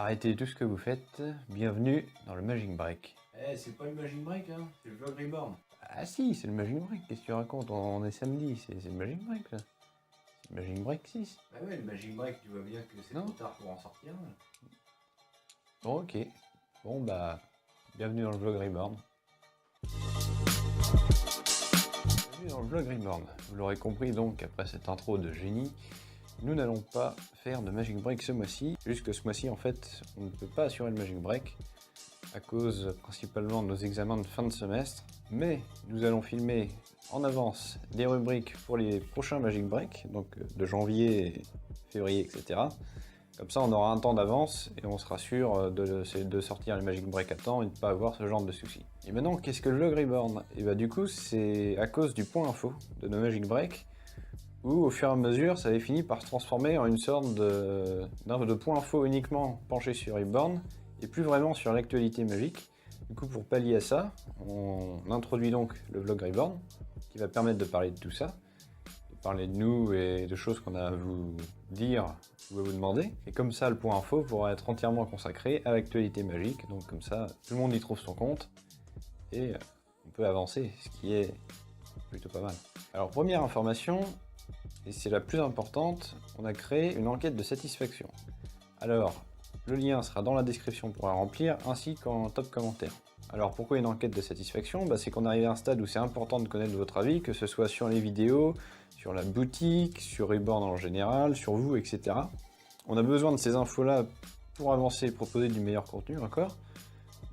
Arrêtez tout ce que vous faites, bienvenue dans le Magic Break. Eh, c'est pas le Magic Break, hein, c'est le Vlog Reborn. Ah si, c'est le Magic Break, qu'est-ce que tu racontes? On est samedi, c'est le Magic Break là. C'est le Magic Break 6. Bah ouais, le Magic Break, tu vois bien que c'est Non. trop tard pour en sortir. Bon, ok. Bon bah, bienvenue dans le Vlog Reborn. Bienvenue dans le Vlog Reborn. Vous l'aurez compris donc, après cette intro de génie, nous n'allons pas faire de Magic Break ce mois-ci. Juste que ce mois-ci, en fait, on ne peut pas assurer le Magic Break à cause principalement de nos examens de fin de semestre. Mais nous allons filmer en avance des rubriques pour les prochains Magic Break, donc de janvier, février, etc. Comme ça, on aura un temps d'avance et on sera sûr de sortir les Magic Break à temps et de ne pas avoir ce genre de soucis. Et maintenant, qu'est-ce que le Vlog Reborn? Et bah du coup, c'est à cause du point info de nos Magic Break où au fur et à mesure ça avait fini par se transformer en une sorte de point info uniquement penché sur Reborn et plus vraiment sur l'actualité magique. Du coup, pour pallier à ça, on introduit donc le vlog Reborn qui va permettre de parler de tout ça, de parler de nous et de choses qu'on a à vous dire ou à vous demander. Et comme ça, le point info pourra être entièrement consacré à l'actualité magique, donc comme ça, tout le monde y trouve son compte et on peut avancer, ce qui est plutôt pas mal. Alors, première information, et c'est la plus importante, on a créé une enquête de satisfaction. Alors, le lien sera dans la description pour la remplir, ainsi qu'en top commentaire. Alors pourquoi une enquête de satisfaction? C'est qu'on arrive à un stade où c'est important de connaître votre avis, que ce soit sur les vidéos, sur la boutique, sur Reborn en général, sur vous, etc. On a besoin de ces infos-là pour avancer et proposer du meilleur contenu encore.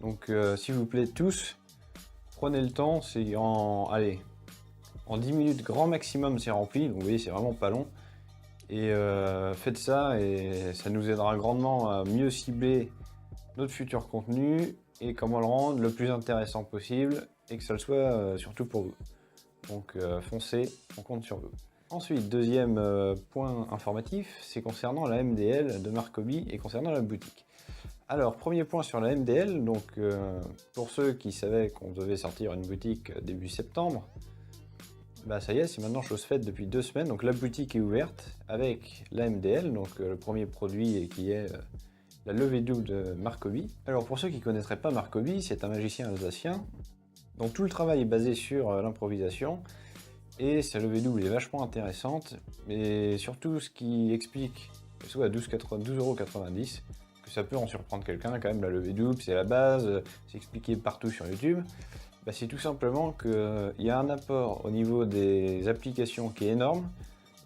Donc s'il vous plaît tous, prenez le temps, c'est en 10 minutes grand maximum c'est rempli, donc vous voyez c'est vraiment pas long. Et faites ça et ça nous aidera grandement à mieux cibler notre futur contenu et comment le rendre le plus intéressant possible et que ça le soit surtout pour vous. Donc foncez, on compte sur vous. Ensuite, deuxième point informatif, c'est concernant la MDL de Marcoby et concernant la boutique. Alors, premier point sur la MDL, donc pour ceux qui savaient qu'on devait sortir une boutique début septembre, bah ça y est, c'est maintenant chose faite depuis 2 semaines, donc la boutique est ouverte avec la MDL, donc le premier produit qui est la levée double de Marcoby. Alors pour ceux qui ne connaîtraient pas Marcoby, c'est un magicien alsacien dont tout le travail est basé sur l'improvisation et sa levée double est vachement intéressante, mais surtout ce qui explique, soit à 12,90 €, que ça peut en surprendre quelqu'un quand même, la levée double, c'est la base, c'est expliqué partout sur YouTube. C'est tout simplement qu'il y a un apport au niveau des applications qui est énorme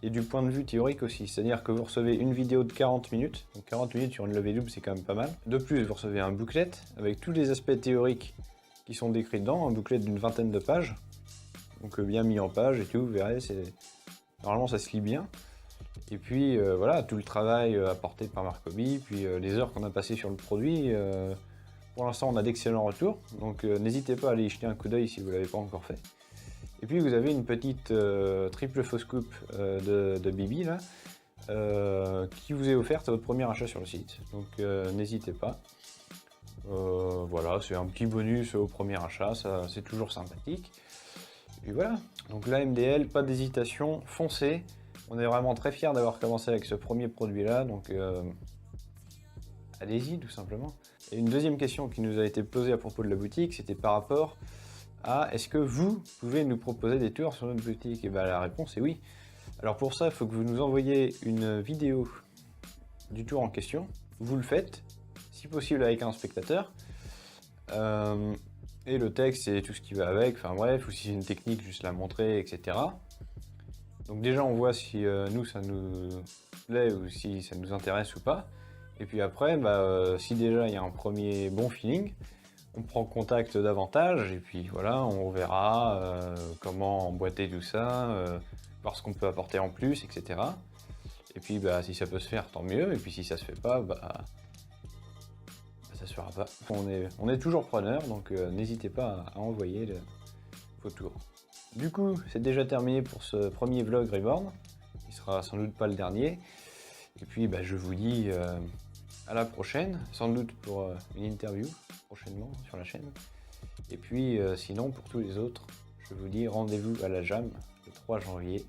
et du point de vue théorique aussi. C'est-à-dire que vous recevez une vidéo de 40 minutes, donc 40 minutes sur une levée double c'est quand même pas mal. De plus, vous recevez un booklet avec tous les aspects théoriques qui sont décrits dedans, un booklet d'une vingtaine de pages, donc bien mis en page et tout, vous verrez, normalement ça se lit bien. Et puis voilà, tout le travail apporté par Marcoby, puis les heures qu'on a passées sur le produit. Pour l'instant, on a d'excellents retours, donc n'hésitez pas à aller y jeter un coup d'œil si vous ne l'avez pas encore fait. Et puis vous avez une petite triple fausse coupe de Bibi là, qui vous est offerte à votre premier achat sur le site. Donc n'hésitez pas. Voilà, c'est un petit bonus au premier achat, ça c'est toujours sympathique. Et puis voilà, donc la MDL, pas d'hésitation, foncez. On est vraiment très fiers d'avoir commencé avec ce premier produit là, donc allez-y tout simplement. Et une deuxième question qui nous a été posée à propos de la boutique, c'était par rapport à est-ce que vous pouvez nous proposer des tours sur notre boutique? Et la réponse est oui. Alors pour ça, il faut que vous nous envoyiez une vidéo du tour en question. Vous le faites, si possible avec un spectateur. Et le texte et tout ce qui va avec, enfin bref, ou si c'est une technique, juste la montrer, etc. Donc déjà on voit si nous ça nous plaît ou si ça nous intéresse ou pas. Et puis après, si déjà il y a un premier bon feeling, on prend contact davantage et puis voilà, on verra comment emboîter tout ça, voir ce qu'on peut apporter en plus, etc. Et puis si ça peut se faire, tant mieux. Et puis si ça se fait pas, ça se fera pas. On est toujours preneur, donc n'hésitez pas à envoyer vos tours. Du coup, c'est déjà terminé pour ce premier vlog Reborn, qui sera sans doute pas le dernier. Et puis je vous dis à la prochaine, sans doute pour une interview prochainement sur la chaîne. Et puis sinon pour tous les autres, je vous dis rendez-vous à la Jam le 3 janvier.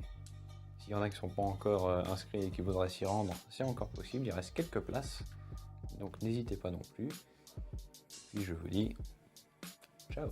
S'il y en a qui ne sont pas encore inscrits et qui voudraient s'y rendre, c'est encore possible, il reste quelques places. Donc n'hésitez pas non plus. Puis je vous dis ciao.